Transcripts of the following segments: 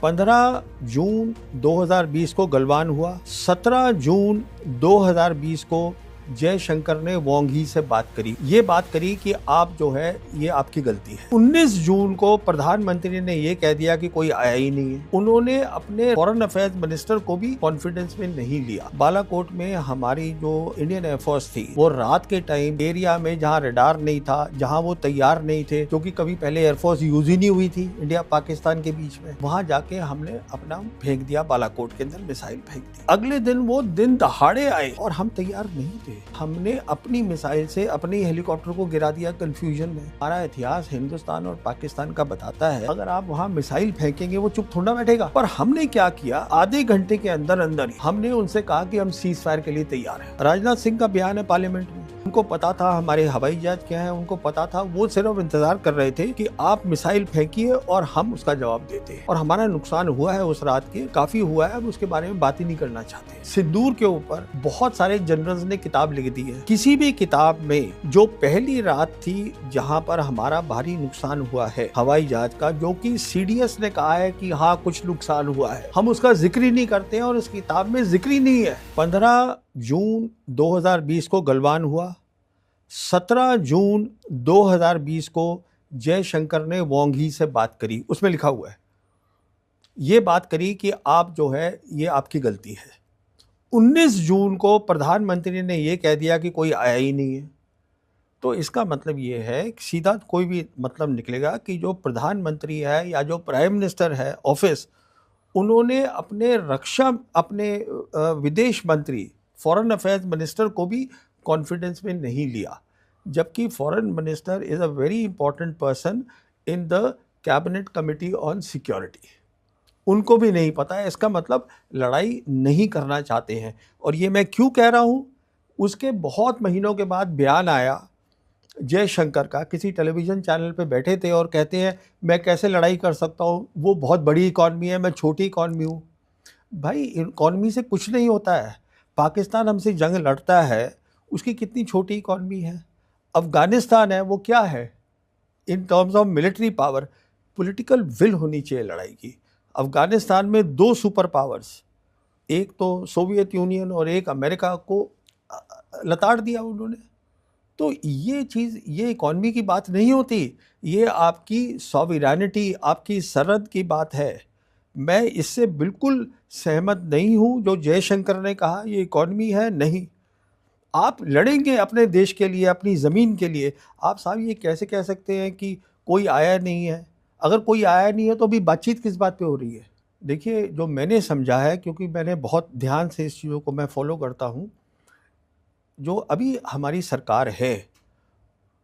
15 जून 2020 को गलवान हुआ। 17 जून 2020 को जयशंकर ने वांग ही से बात करी, ये बात करी कि आप जो है ये आपकी गलती है। 19 जून को प्रधानमंत्री ने ये कह दिया कि कोई आया ही नहीं है। उन्होंने अपने फॉरेन अफेयर्स मिनिस्टर को भी कॉन्फिडेंस में नहीं लिया। बालाकोट में हमारी जो इंडियन एयरफोर्स थी वो रात के टाइम एरिया में जहाँ रडार नहीं था, जहाँ वो तैयार नहीं थे, क्योंकि कभी पहले एयरफोर्स यूज ही नहीं हुई थी इंडिया पाकिस्तान के बीच में, वहां जाके हमने अपना फेंक दिया, बालाकोट के अंदर मिसाइल फेंक दी। अगले दिन वो दिन दहाड़े आए और हम तैयार नहीं थे। हमने अपनी मिसाइल से अपने हेलीकॉप्टर को गिरा दिया कंफ्यूजन में। हमारा इतिहास हिंदुस्तान और पाकिस्तान का बताता है, अगर आप वहाँ मिसाइल फेंकेंगे वो चुप थोड़ा बैठेगा। पर हमने क्या किया, आधे घंटे के अंदर अंदर हमने उनसे कहा कि हम सीज फायर के लिए तैयार हैं। राजनाथ सिंह का बयान है पार्लियामेंट में, उनको पता था हमारे हवाई जहाज क्या है, उनको पता था, वो सिर्फ इंतजार कर रहे थे कि आप मिसाइल फेंकिए और हम उसका जवाब देते हैं। और हमारा नुकसान हुआ है उस रात के, काफी हुआ है, अब उसके बारे में बात ही नहीं करना चाहते। सिंदूर के ऊपर बहुत सारे जनरल्स ने किताब लिख दी है। किसी भी किताब में जो पहली रात थी जहां पर हमारा भारी नुकसान हुआ है हवाई जहाज का, जो कि सीडीएस ने कहा है कि हाँ कुछ नुकसान हुआ है, हम उसका जिक्र ही नहीं करते हैं और इस किताब में जिक्र ही नहीं है। 15 जून 2020 को गलवान हुआ। 17 जून 2020 को जयशंकर ने वांग ही से बात करी, उसमें लिखा हुआ है, ये बात करी कि आप जो है ये आपकी गलती है। 19 जून को प्रधानमंत्री ने ये कह दिया कि कोई आया ही नहीं है। तो इसका मतलब ये है, सीधा कोई भी मतलब निकलेगा कि जो प्रधानमंत्री है या जो प्राइम मिनिस्टर है ऑफिस, उन्होंने अपने रक्षा, अपने विदेश मंत्री, फॉरेन अफेयर्स मिनिस्टर को भी कॉन्फिडेंस में नहीं लिया, जबकि foreign minister is a very important person in the cabinet committee on security. उनको भी नहीं पता है। इसका मतलब लड़ाई नहीं करना चाहते हैं। और ये मैं क्यों कह रहा हूँ, उसके बहुत महीनों के बाद बयान आया जयशंकर का, किसी टेलीविज़न चैनल पे बैठे थे और कहते हैं मैं कैसे लड़ाई कर सकता हूँ, वो बहुत बड़ी इकॉनमी है, मैं छोटी इकॉनमी हूँ। भाई इकॉनमी से कुछ नहीं होता है। पाकिस्तान हमसे जंग लड़ता है, उसकी कितनी छोटी इकॉनमी है। अफ़गानिस्तान है, वो क्या है in terms of military power. Political will होनी चाहिए लड़ाई की। अफ़गानिस्तान में 2 सुपर पावर्स, एक तो सोवियत यूनियन और एक अमेरिका को लताड़ दिया उन्होंने। तो ये चीज़, ये इकॉनमी की बात नहीं होती, ये आपकी सॉवरेनिटी, आपकी सरहद की बात है। मैं इससे बिल्कुल सहमत नहीं हूँ जो जयशंकर ने कहा ये इकॉनमी है, नहीं। आप लड़ेंगे अपने देश के लिए, अपनी ज़मीन के लिए। आप साहब ये कैसे कह सकते हैं कि कोई आया नहीं है? अगर कोई आया नहीं है तो अभी बातचीत किस बात पे हो रही है? देखिए, जो मैंने समझा है, क्योंकि मैंने बहुत ध्यान से इस चीज़ों को मैं फॉलो करता हूँ, जो अभी हमारी सरकार है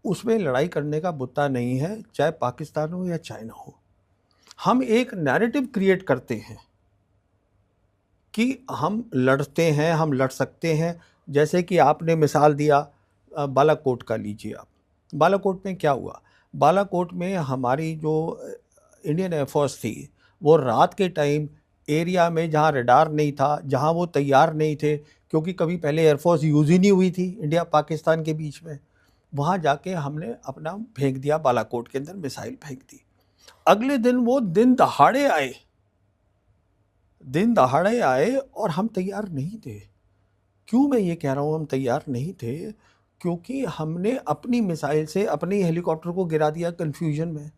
उसमें लड़ाई करने का मुद्दा नहीं है, चाहे पाकिस्तान हो या चाइना हो। हम एक नैरेटिव क्रिएट करते हैं कि हम लड़ते हैं, हम लड़ सकते हैं। जैसे कि आपने मिसाल दिया बालाकोट का, लीजिए आप। बालाकोट में क्या हुआ? बालाकोट में हमारी जो इंडियन एयरफोर्स थी वो रात के टाइम एरिया में जहाँ रडार नहीं था, जहाँ वो तैयार नहीं थे, क्योंकि कभी पहले एयरफोर्स यूज ही नहीं हुई थी इंडिया पाकिस्तान के बीच में, वहाँ जाके हमने अपना फेंक दिया, बालाकोट के अंदर मिसाइल फेंक दी। अगले दिन वो दिन दहाड़े आए और हम तैयार नहीं थे। क्यों मैं ये कह रहा हूँ हम तैयार नहीं थे? क्योंकि हमने अपनी मिसाइल से अपने हेलीकॉप्टर को गिरा दिया कंफ्यूजन में।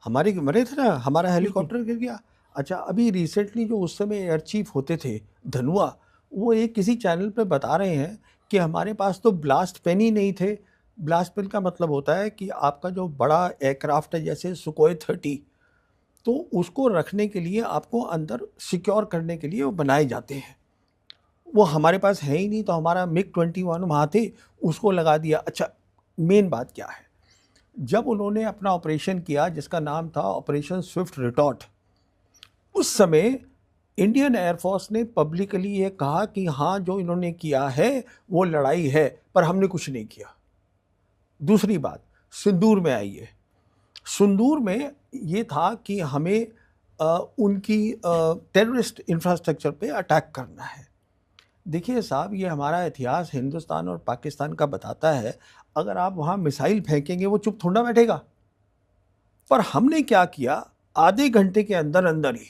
हमारे मरे थे ना, हमारा हेलीकॉप्टर गिर गया। अच्छा, अभी रिसेंटली जो उस समय एयर चीफ होते थे धनुआ, वो एक किसी चैनल पे बता रहे हैं कि हमारे पास तो ब्लास्ट पेन ही नहीं थे। ब्लास्ट पेन का मतलब होता है कि आपका जो बड़ा एयरक्राफ्ट है जैसे सुकोई 30, तो उसको रखने के लिए आपको अंदर सिक्योर करने के लिए वो बनाए जाते हैं। वो हमारे पास है ही नहीं, तो हमारा मिग 21 वहाँ थे, उसको लगा दिया। अच्छा, मेन बात क्या है, जब उन्होंने अपना ऑपरेशन किया जिसका नाम था ऑपरेशन स्विफ्ट रिटॉर्ट, उस समय इंडियन एयरफोर्स ने पब्लिकली ये कहा कि हाँ जो इन्होंने किया है वो लड़ाई है, पर हमने कुछ नहीं किया। दूसरी बात, सिंदूर में आई है। सिंदूर में ये था कि हमें उनकी टेररिस्ट इंफ्रास्ट्रक्चर पे अटैक करना है। देखिए साहब, ये हमारा इतिहास हिंदुस्तान और पाकिस्तान का बताता है, अगर आप वहाँ मिसाइल फेंकेंगे वो चुप थोड़ा बैठेगा। पर हमने क्या किया, आधे घंटे के अंदर अंदर ही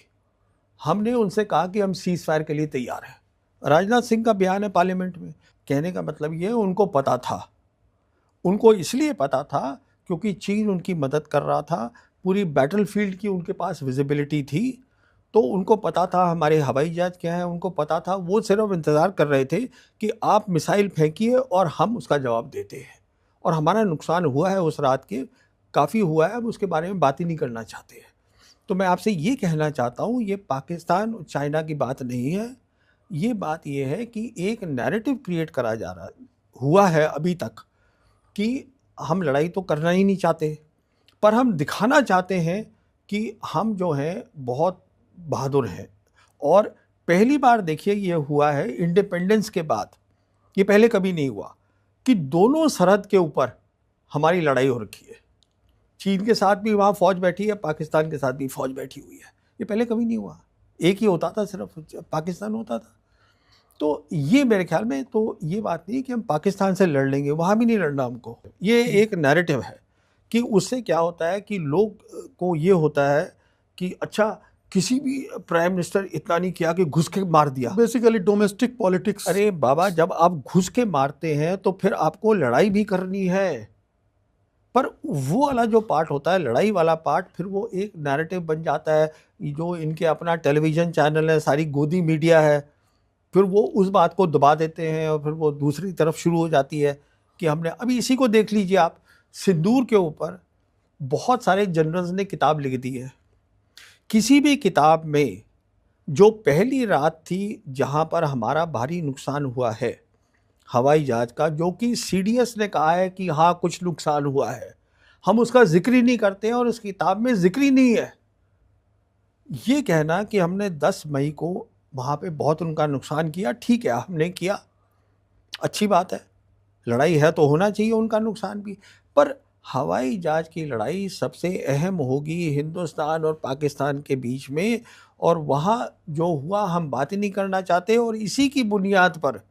हमने उनसे कहा कि हम सीज फायर के लिए तैयार हैं। राजनाथ सिंह का बयान है पार्लियामेंट में। कहने का मतलब ये उनको पता था, उनको इसलिए पता था क्योंकि चीन उनकी मदद कर रहा था, पूरी बैटलफील्ड की उनके पास विजिबिलिटी थी, तो उनको पता था हमारे हवाई जहाज क्या है, उनको पता था। वो सिर्फ इंतज़ार कर रहे थे कि आप मिसाइल फेंकिए और हम उसका जवाब देते हैं। और हमारा नुकसान हुआ है उस रात के, काफ़ी हुआ है, अब उसके बारे में बात ही नहीं करना चाहते हैं। तो मैं आपसे ये कहना चाहता हूँ, ये पाकिस्तान और चाइना की बात नहीं है, ये बात ये है कि एक नैरेटिव क्रिएट करा जा रहा हुआ है अभी तक कि हम लड़ाई तो करना ही नहीं चाहते, पर हम दिखाना चाहते हैं कि हम जो हैं बहुत बहादुर हैं। और पहली बार देखिए ये हुआ है इंडिपेंडेंस के बाद, ये पहले कभी नहीं हुआ कि दोनों सरहद के ऊपर हमारी लड़ाई हो रखी है। चीन के साथ भी वहाँ फ़ौज बैठी है, पाकिस्तान के साथ भी फ़ौज बैठी हुई है। ये पहले कभी नहीं हुआ, एक ही होता था, सिर्फ पाकिस्तान होता था। तो ये मेरे ख्याल में तो ये बात नहीं कि हम पाकिस्तान से लड़ लेंगे, वहाँ भी नहीं लड़ना हमको। ये एक नैरेटिव है कि उससे क्या होता है कि लोग को ये होता है कि अच्छा किसी भी प्राइम मिनिस्टर इतना नहीं किया कि घुस के मार दिया। Basically domestic politics. अरे बाबा, जब आप घुस के मारते हैं तो फिर आपको लड़ाई भी करनी है, पर वो वाला जो पार्ट होता है, लड़ाई वाला पार्ट, फिर वो एक नैरेटिव बन जाता है। जो इनके अपना टेलीविज़न चैनल है, सारी गोदी मीडिया है, फिर वो उस बात को दबा देते हैं और फिर वो दूसरी तरफ शुरू हो जाती है कि हमने अभी इसी को देख लीजिए आप, सिंदूर के ऊपर बहुत सारे जनरल्स ने किताब लिख दी है। किसी भी किताब में जो पहली रात थी जहाँ पर हमारा भारी नुकसान हुआ है हवाई जहाज़ का, जो कि सीडीएस ने कहा है कि हाँ कुछ नुकसान हुआ है, हम उसका जिक्र ही नहीं करते हैं और उस किताब में जिक्र ही नहीं है। ये कहना कि हमने 10 मई को वहाँ पे बहुत उनका नुकसान किया, ठीक है हमने किया, अच्छी बात है, लड़ाई है तो होना चाहिए उनका नुकसान भी, पर हवाई जहाज़ की लड़ाई सबसे अहम होगी हिंदुस्तान और पाकिस्तान के बीच में, और वहाँ जो हुआ हम बात ही नहीं करना चाहते। और इसी की बुनियाद पर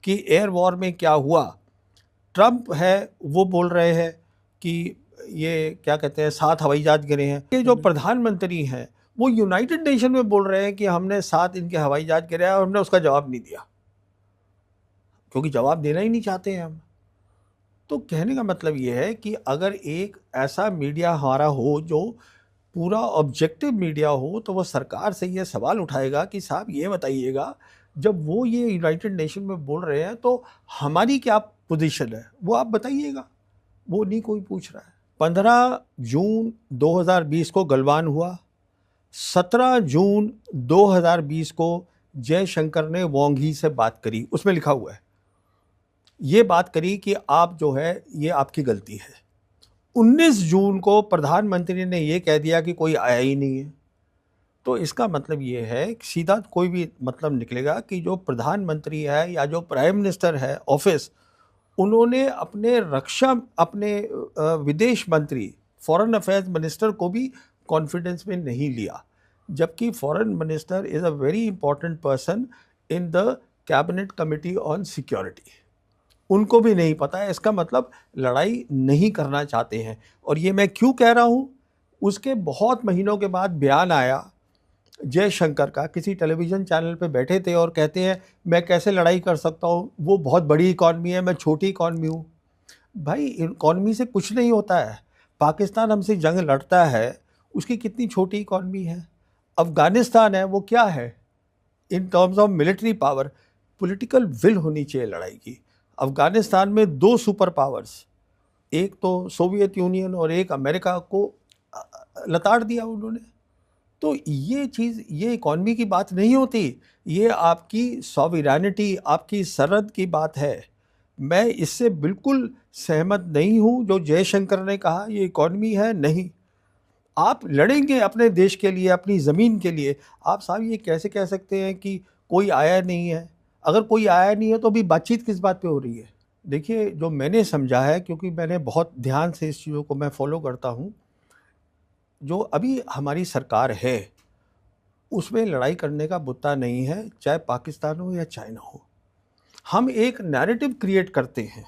कि एयर वॉर में क्या हुआ, ट्रंप है वो बोल रहे हैं कि ये क्या कहते हैं 7 हवाई जहाज गिरे हैं। ये जो प्रधानमंत्री हैं वो यूनाइटेड नेशन में बोल रहे हैं कि हमने 7 इनके हवाई जहाज गिरे हैं और हमने उसका जवाब नहीं दिया, क्योंकि जवाब देना ही नहीं चाहते हैं हम। तो कहने का मतलब ये है कि अगर एक ऐसा मीडिया हमारा हो जो पूरा ऑब्जेक्टिव मीडिया हो, तो वो सरकार से ये सवाल उठाएगा कि साहब ये बताइएगा, जब वो ये यूनाइटेड नेशन में बोल रहे हैं तो हमारी क्या पोजीशन है, वो आप बताइएगा। वो नहीं कोई पूछ रहा है। 15 जून 2020 को गलवान हुआ, 17 जून 2020 को जयशंकर ने वोंग ही से बात करी, उसमें लिखा हुआ है, ये बात करी कि आप जो है ये आपकी गलती है। 19 जून को प्रधानमंत्री ने ये कह दिया कि कोई आया ही नहीं है। तो इसका मतलब ये है कि सीधा कोई भी मतलब निकलेगा कि जो प्रधानमंत्री है या जो प्राइम मिनिस्टर है ऑफिस, उन्होंने अपने विदेश मंत्री, फॉरेन अफेयर्स मिनिस्टर को भी कॉन्फिडेंस में नहीं लिया, जबकि foreign minister is a very important person in the cabinet committee on security. उनको भी नहीं पता है। इसका मतलब लड़ाई नहीं करना चाहते हैं। और ये मैं क्यों कह रहा हूँ, उसके बहुत महीनों के बाद बयान आया जयशंकर का, किसी टेलीविज़न चैनल पे बैठे थे और कहते हैं मैं कैसे लड़ाई कर सकता हूँ, वो बहुत बड़ी इकॉनमी है, मैं छोटी इकॉनमी हूँ। भाई इकॉनमी से कुछ नहीं होता है। पाकिस्तान हमसे जंग लड़ता है, उसकी कितनी छोटी इकॉनमी है। अफ़गानिस्तान है, वो क्या है in terms of military power. Political will होनी चाहिए लड़ाई की। अफ़गानिस्तान में 2 सुपर पावर्स, एक तो सोवियत यूनियन और एक अमेरिका को लताड़ दिया उन्होंने। तो ये चीज़, ये इकॉनमी की बात नहीं होती, ये आपकी सॉवरेनिटी, आपकी सरहद की बात है। मैं इससे बिल्कुल सहमत नहीं हूँ जो जयशंकर ने कहा ये इकॉनमी है, नहीं। आप लड़ेंगे अपने देश के लिए, अपनी ज़मीन के लिए। आप साहब ये कैसे कह सकते हैं कि कोई आया नहीं है? अगर कोई आया नहीं है तो अभी बातचीत किस बात पे हो रही है? देखिए, जो मैंने समझा है, क्योंकि मैंने बहुत ध्यान से इस चीज़ों को मैं फॉलो करता हूँ, जो अभी हमारी सरकार है उसमें लड़ाई करने का मुद्दा नहीं है, चाहे पाकिस्तान हो या चाइना हो। हम एक नैरेटिव क्रिएट करते हैं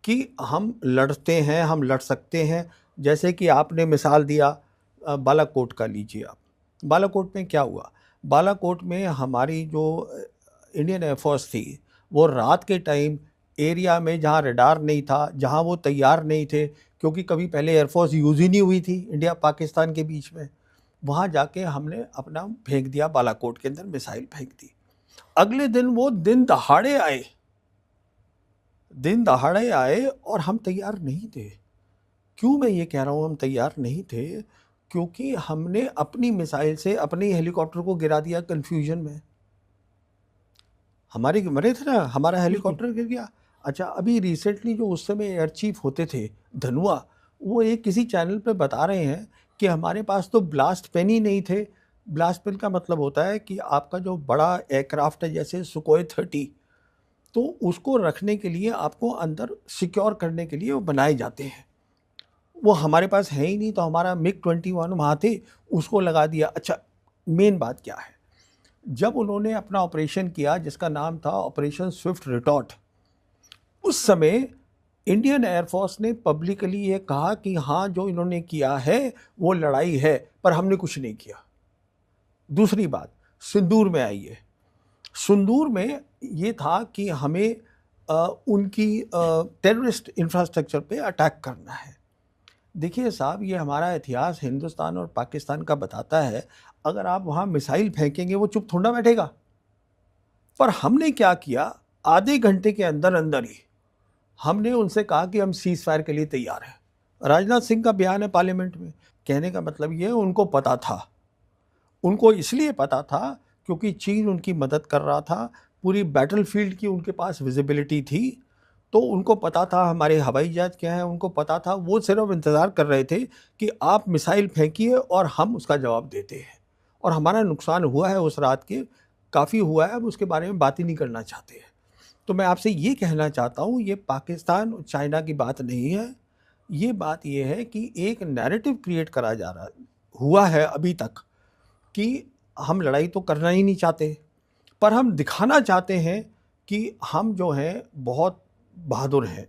कि हम लड़ते हैं, हम लड़ सकते हैं। जैसे कि आपने मिसाल दिया बालाकोट का लीजिए आप। बालाकोट में क्या हुआ? बालाकोट में हमारी जो इंडियन एयरफोर्स थी वो रात के टाइम एरिया में जहाँ रडार नहीं था, जहाँ वो तैयार नहीं थे, क्योंकि कभी पहले एयरफोर्स यूज़ ही नहीं हुई थी इंडिया पाकिस्तान के बीच में, वहाँ जाके हमने अपना फेंक दिया, बालाकोट के अंदर मिसाइल फेंक दी। अगले दिन वो दिन दहाड़े आए और हम तैयार नहीं थे। क्यों मैं ये कह रहा हूँ हम तैयार नहीं थे? क्योंकि हमने अपनी मिसाइल से अपने हेलीकॉप्टर को गिरा दिया कंफ्यूजन में। हमारे मरे थे ना, हमारा हेलीकॉप्टर गिर गया। अच्छा, अभी रिसेंटली जो उस समय एयर चीफ होते थे धनुआ, वो एक किसी चैनल पे बता रहे हैं कि हमारे पास तो ब्लास्ट पेन ही नहीं थे। ब्लास्ट पेन का मतलब होता है कि आपका जो बड़ा एयरक्राफ्ट है जैसे सुकोई 30, तो उसको रखने के लिए आपको अंदर सिक्योर करने के लिए वो बनाए जाते हैं। वो हमारे पास है ही नहीं, तो हमारा मिग 21 वहाँ थे, उसको लगा दिया। अच्छा, मेन बात क्या है, जब उन्होंने अपना ऑपरेशन किया जिसका नाम था ऑपरेशन स्विफ्ट रिटॉर्ट, उस समय इंडियन एयरफोर्स ने पब्लिकली ये कहा कि हाँ जो इन्होंने किया है वो लड़ाई है, पर हमने कुछ नहीं किया। दूसरी बात, सिंदूर में आई है। सिंदूर में ये था कि हमें उनकी टेररिस्ट इंफ्रास्ट्रक्चर पे अटैक करना है। देखिए साहब, ये हमारा इतिहास हिंदुस्तान और पाकिस्तान का बताता है, अगर आप वहाँ मिसाइल फेंकेंगे वो चुप थोड़ा बैठेगा। पर हमने क्या किया, आधे घंटे के अंदर अंदर ही हमने उनसे कहा कि हम सीज फायर के लिए तैयार हैं। राजनाथ सिंह का बयान है पार्लियामेंट में। कहने का मतलब ये, उनको पता था, उनको इसलिए पता था क्योंकि चीन उनकी मदद कर रहा था, पूरी बैटलफील्ड की उनके पास विजिबिलिटी थी, तो उनको पता था हमारे हवाई जहाज क्या है, उनको पता था। वो सिर्फ इंतज़ार कर रहे थे कि आप मिसाइल फेंकिए और हम उसका जवाब देते हैं। और हमारा नुकसान हुआ है उस रात के, काफ़ी हुआ है, अब उसके बारे में बात ही नहीं करना चाहते हैं। तो मैं आपसे ये कहना चाहता हूँ, ये पाकिस्तान और चाइना की बात नहीं है, ये बात ये है कि एक नैरेटिव क्रिएट करा जा रहा हुआ है अभी तक कि हम लड़ाई तो करना ही नहीं चाहते, पर हम दिखाना चाहते हैं कि हम जो हैं बहुत बहादुर हैं।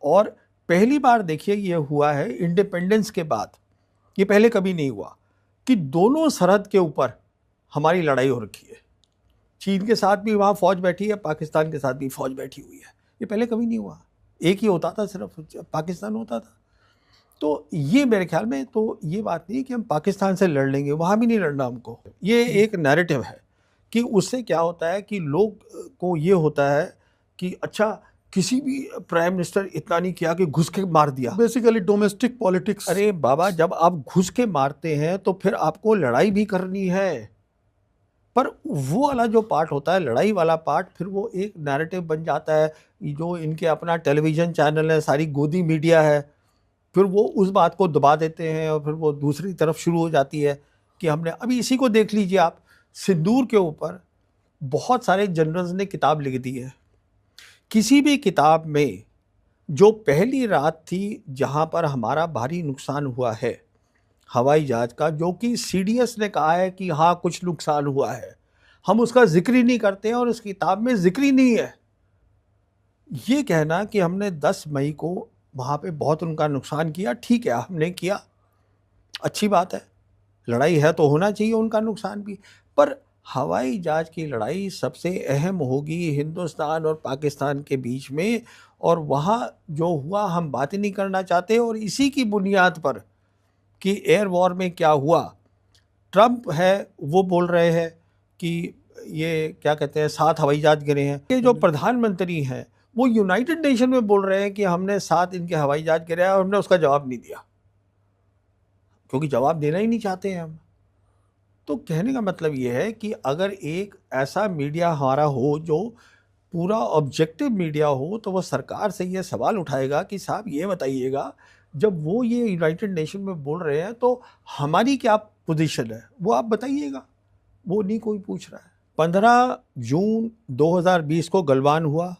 और पहली बार देखिए ये हुआ है इंडिपेंडेंस के बाद, ये पहले कभी नहीं हुआ कि दोनों सरहद के ऊपर हमारी लड़ाई हो रखी है। चीन के साथ भी वहाँ फ़ौज बैठी है, पाकिस्तान के साथ भी फ़ौज बैठी हुई है। ये पहले कभी नहीं हुआ, एक ही होता था, सिर्फ पाकिस्तान होता था। तो ये मेरे ख्याल में तो ये बात नहीं कि हम पाकिस्तान से लड़ लेंगे, वहाँ भी नहीं लड़ना हमको। ये एक नैरेटिव है कि उससे क्या होता है कि लोग को ये होता है कि अच्छा, किसी भी प्राइम मिनिस्टर इतना नहीं किया कि घुस के मार दिया। Basically domestic politics. अरे बाबा, जब आप घुस के मारते हैं तो फिर आपको लड़ाई भी करनी है, पर वो वाला जो पार्ट होता है, लड़ाई वाला पार्ट, फिर वो एक नैरेटिव बन जाता है। जो इनके अपना टेलीविज़न चैनल है, सारी गोदी मीडिया है, फिर वो उस बात को दबा देते हैं और फिर वो दूसरी तरफ शुरू हो जाती है कि हमने, अभी इसी को देख लीजिए आप, सिंदूर के ऊपर बहुत सारे जनरल्स ने किताब लिख दी है। किसी भी किताब में जो पहली रात थी जहाँ पर हमारा भारी नुकसान हुआ है हवाई जहाज़ का, जो कि सीडीएस ने कहा है कि हाँ कुछ नुकसान हुआ है, हम उसका जिक्र ही नहीं करते हैं और उस किताब में जिक्र ही नहीं है। ये कहना कि हमने 10 मई को वहाँ पे बहुत उनका नुकसान किया, ठीक है हमने किया, अच्छी बात है, लड़ाई है तो होना चाहिए उनका नुकसान भी, पर हवाई जहाज़ की लड़ाई सबसे अहम होगी हिंदुस्तान और पाकिस्तान के बीच में, और वहाँ जो हुआ हम बात ही नहीं करना चाहते। और इसी की बुनियाद पर कि एयर वॉर में क्या हुआ, ट्रंप है वो बोल रहे हैं कि ये क्या कहते हैं 7 हवाई जहाज गिरे हैं। ये जो प्रधानमंत्री हैं वो यूनाइटेड नेशन में बोल रहे हैं कि हमने 7 इनके हवाई जहाज गिरे और हमने उसका जवाब नहीं दिया, क्योंकि जवाब देना ही नहीं चाहते हैं हम। तो कहने का मतलब ये है कि अगर एक ऐसा मीडिया हमारा हो जो पूरा ऑब्जेक्टिव मीडिया हो, तो वह सरकार से ये सवाल उठाएगा कि साहब ये बताइएगा, जब वो ये यूनाइटेड नेशन में बोल रहे हैं तो हमारी क्या पोजीशन है, वो आप बताइएगा। वो नहीं कोई पूछ रहा है। 15 जून 2020 को गलवान हुआ,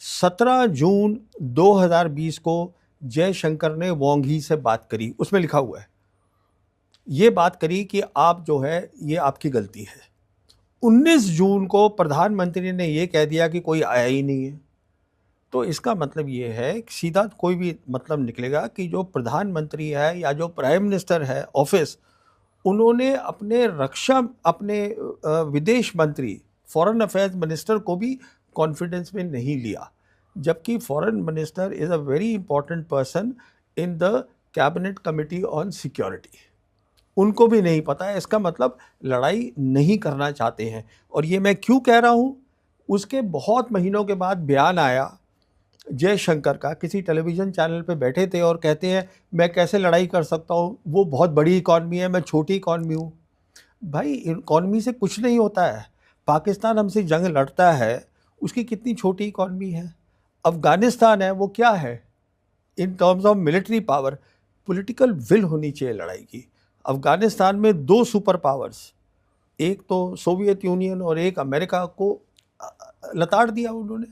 17 जून 2020 को जयशंकर ने वांग ही से बात करी, उसमें लिखा हुआ है, ये बात करी कि आप जो है ये आपकी गलती है। 19 जून को प्रधानमंत्री ने ये कह दिया कि कोई आया ही नहीं है। तो इसका मतलब ये है कि सीधा कोई भी मतलब निकलेगा कि जो प्रधानमंत्री है या जो प्राइम मिनिस्टर है ऑफिस, उन्होंने अपने विदेश मंत्री, फॉरेन अफेयर्स मिनिस्टर को भी कॉन्फिडेंस में नहीं लिया, जबकि foreign minister is a very important person in the cabinet committee on security. उनको भी नहीं पता है। इसका मतलब लड़ाई नहीं करना चाहते हैं। और ये मैं क्यों कह रहा हूँ, उसके बहुत महीनों के बाद बयान आया जयशंकर का, किसी टेलीविज़न चैनल पे बैठे थे और कहते हैं मैं कैसे लड़ाई कर सकता हूँ, वो बहुत बड़ी इकॉनमी है, मैं छोटी इकॉनमी हूँ। भाई इकॉनमी से कुछ नहीं होता है। पाकिस्तान हमसे जंग लड़ता है, उसकी कितनी छोटी इकॉनमी है। अफ़गानिस्तान है, वो क्या है in terms of military power. Political will होनी चाहिए लड़ाई की। अफ़गानिस्तान में 2 सुपर पावर्स, एक तो सोवियत यूनियन और एक अमेरिका को लताड़ दिया उन्होंने।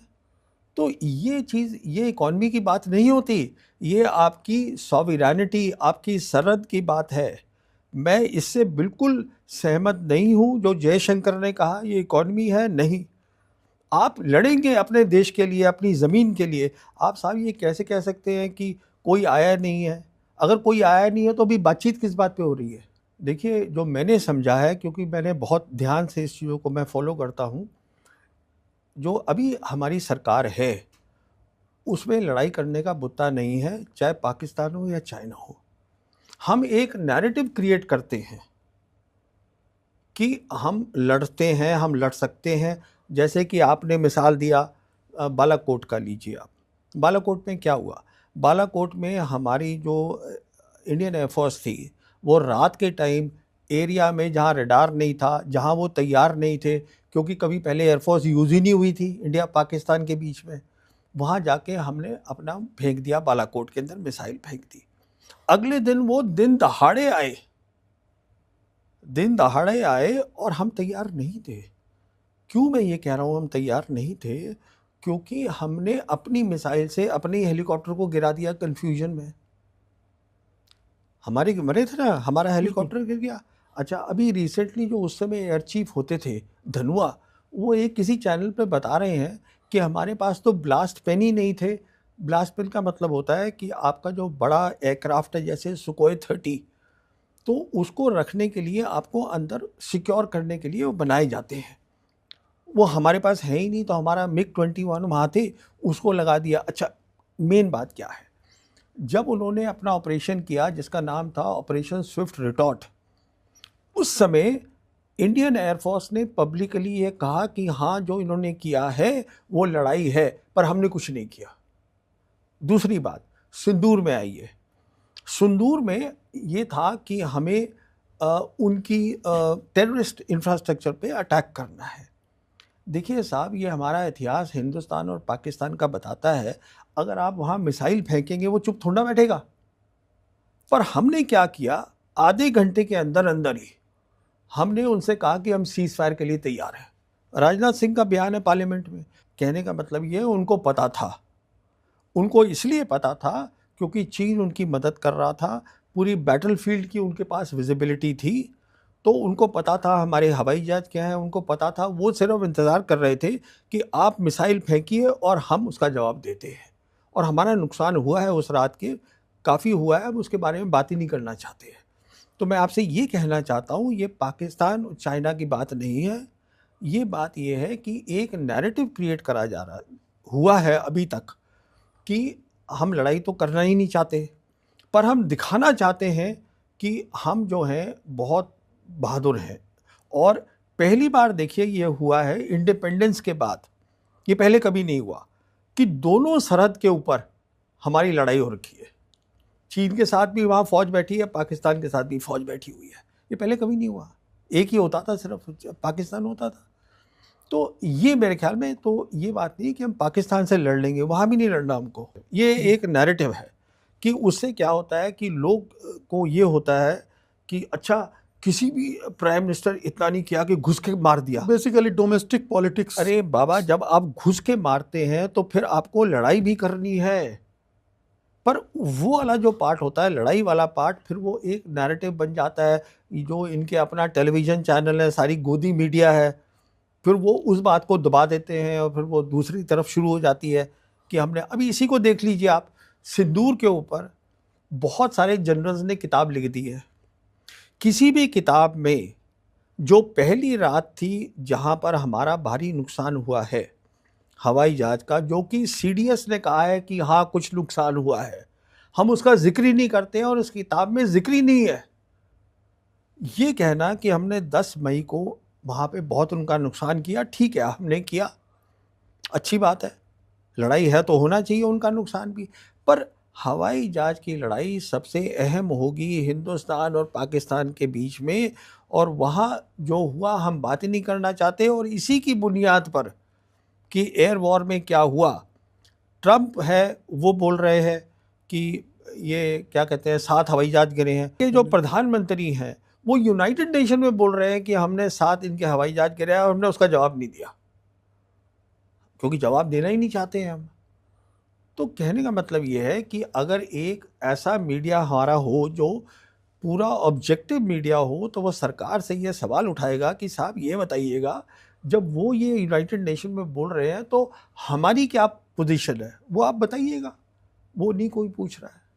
तो ये चीज़, ये इकॉनमी की बात नहीं होती, ये आपकी सॉवरेनिटी, आपकी सरहद की बात है। मैं इससे बिल्कुल सहमत नहीं हूँ जो जयशंकर ने कहा ये इकॉनमी है। नहीं, आप लड़ेंगे अपने देश के लिए, अपनी ज़मीन के लिए। आप साहब ये कैसे कह सकते हैं कि कोई आया नहीं है? अगर कोई आया नहीं है तो अभी बातचीत किस बात पे हो रही है? देखिए, जो मैंने समझा है, क्योंकि मैंने बहुत ध्यान से इस चीज़ों को मैं फॉलो करता हूँ, जो अभी हमारी सरकार है उसमें लड़ाई करने का मुद्दा नहीं है, चाहे पाकिस्तान हो या चाइना हो। हम एक नैरेटिव क्रिएट करते हैं कि हम लड़ते हैं, हम लड़ सकते हैं। जैसे कि आपने मिसाल दिया बालाकोट का, लीजिए आप। बालाकोट में क्या हुआ? बालाकोट में हमारी जो इंडियन एयरफोर्स थी, वो रात के टाइम एरिया में जहाँ रडार नहीं था, जहाँ वो तैयार नहीं थे, क्योंकि कभी पहले एयरफोर्स यूज़ ही नहीं हुई थी इंडिया पाकिस्तान के बीच में, वहाँ जाके हमने अपना फेंक दिया, बालाकोट के अंदर मिसाइल फेंक दी। अगले दिन वो दिन दहाड़े आए और हम तैयार नहीं थे। क्यों मैं ये कह रहा हूँ हम तैयार नहीं थे? क्योंकि हमने अपनी मिसाइल से अपने हेलीकॉप्टर को गिरा दिया कन्फ्यूजन में। हमारे मरे थे ना, हमारा हेलीकॉप्टर गिर गया। अच्छा, अभी रिसेंटली जो उस समय एयर चीफ होते थे धनुआ, वो एक किसी चैनल पे बता रहे हैं कि हमारे पास तो ब्लास्ट पेन ही नहीं थे। ब्लास्ट पेन का मतलब होता है कि आपका जो बड़ा एयरक्राफ्ट है, जैसे सुकोई 30, तो उसको रखने के लिए आपको अंदर सिक्योर करने के लिए वो बनाए जाते हैं। वो हमारे पास है ही नहीं, तो हमारा मिग 21 वहाँ थे, उसको लगा दिया। अच्छा, मेन बात क्या है, जब उन्होंने अपना ऑपरेशन किया जिसका नाम था ऑपरेशन स्विफ्ट रिटॉर्ट, उस समय इंडियन एयरफोर्स ने पब्लिकली ये कहा कि हाँ, जो इन्होंने किया है वो लड़ाई है, पर हमने कुछ नहीं किया। दूसरी बात, सिंदूर में आई है। सिंदूर में ये था कि हमें उनकी टेररिस्ट इंफ्रास्ट्रक्चर पे अटैक करना है। देखिए साहब, ये हमारा इतिहास हिंदुस्तान और पाकिस्तान का बताता है, अगर आप वहाँ मिसाइल फेंकेंगे वो चुप थोड़ा बैठेगा। पर हमने क्या किया, आधे घंटे के अंदर अंदर ही हमने उनसे कहा कि हम सीज फायर के लिए तैयार हैं। राजनाथ सिंह का बयान है पार्लियामेंट में। कहने का मतलब ये, उनको पता था। उनको इसलिए पता था क्योंकि चीन उनकी मदद कर रहा था, पूरी बैटलफील्ड की उनके पास विजिबिलिटी थी, तो उनको पता था हमारे हवाई जहाज क्या है, उनको पता था। वो सिर्फ इंतज़ार कर रहे थे कि आप मिसाइल फेंकिए और हम उसका जवाब देते हैं। और हमारा नुकसान हुआ है उस रात के, काफ़ी हुआ है, अब उसके बारे में बात ही नहीं करना चाहते हैं। तो मैं आपसे ये कहना चाहता हूँ, ये पाकिस्तान और चाइना की बात नहीं है। ये बात ये है कि एक नैरेटिव क्रिएट करा जा रहा हुआ है अभी तक कि हम लड़ाई तो करना ही नहीं चाहते, पर हम दिखाना चाहते हैं कि हम जो हैं बहुत बहादुर हैं। और पहली बार देखिए ये हुआ है इंडिपेंडेंस के बाद, ये पहले कभी नहीं हुआ कि दोनों सरहद के ऊपर हमारी लड़ाई हो रखी है। चीन के साथ भी वहाँ फ़ौज बैठी है, पाकिस्तान के साथ भी फ़ौज बैठी हुई है। ये पहले कभी नहीं हुआ। एक ही होता था, सिर्फ पाकिस्तान होता था। तो ये मेरे ख्याल में तो ये बात नहीं कि हम पाकिस्तान से लड़ लेंगे, वहाँ भी नहीं लड़ना हमको। ये एक नैरेटिव है कि उससे क्या होता है कि लोग को ये होता है कि अच्छा, किसी भी प्राइम मिनिस्टर इतना नहीं किया कि घुस के मार दिया। Basically domestic politics. अरे बाबा, जब आप घुस के मारते हैं तो फिर आपको लड़ाई भी करनी है। पर वो वाला जो पार्ट होता है, लड़ाई वाला पार्ट, फिर वो एक नैरेटिव बन जाता है। जो इनके अपना टेलीविज़न चैनल है, सारी गोदी मीडिया है, फिर वो उस बात को दबा देते हैं और फिर वो दूसरी तरफ शुरू हो जाती है कि हमने अभी इसी को देख लीजिए आप, सिंदूर के ऊपर बहुत सारे जनरल्स ने किताब लिख दी है। किसी भी किताब में जो पहली रात थी जहां पर हमारा भारी नुकसान हुआ है हवाई जहाज का, जो कि सीडीएस ने कहा है कि हाँ कुछ नुकसान हुआ है, हम उसका जिक्र ही नहीं करते हैं और उस किताब में जिक्र ही नहीं है। ये कहना कि हमने 10 मई को वहाँ पे बहुत उनका नुकसान किया, ठीक है हमने किया, अच्छी बात है, लड़ाई है तो होना चाहिए उनका नुकसान भी, पर हवाई जहाज की लड़ाई सबसे अहम होगी हिंदुस्तान और पाकिस्तान के बीच में, और वहाँ जो हुआ हम बात ही नहीं करना चाहते। और इसी की बुनियाद पर कि एयर वॉर में क्या हुआ, ट्रंप है वो बोल रहे हैं कि ये क्या कहते हैं 7 हवाई जहाज गिरे हैं। ये जो प्रधानमंत्री हैं वो यूनाइटेड नेशन में बोल रहे हैं कि हमने 7 इनके हवाई जहाज गिरे हैं और हमने उसका जवाब नहीं दिया, क्योंकि जवाब देना ही नहीं चाहते हैं हम। तो कहने का मतलब ये है कि अगर एक ऐसा मीडिया हमारा हो जो पूरा ऑब्जेक्टिव मीडिया हो, तो वो सरकार से ये सवाल उठाएगा कि साहब ये बताइएगा, जब वो ये यूनाइटेड नेशन में बोल रहे हैं तो हमारी क्या पोजीशन है, वो आप बताइएगा। वो नहीं कोई पूछ रहा है।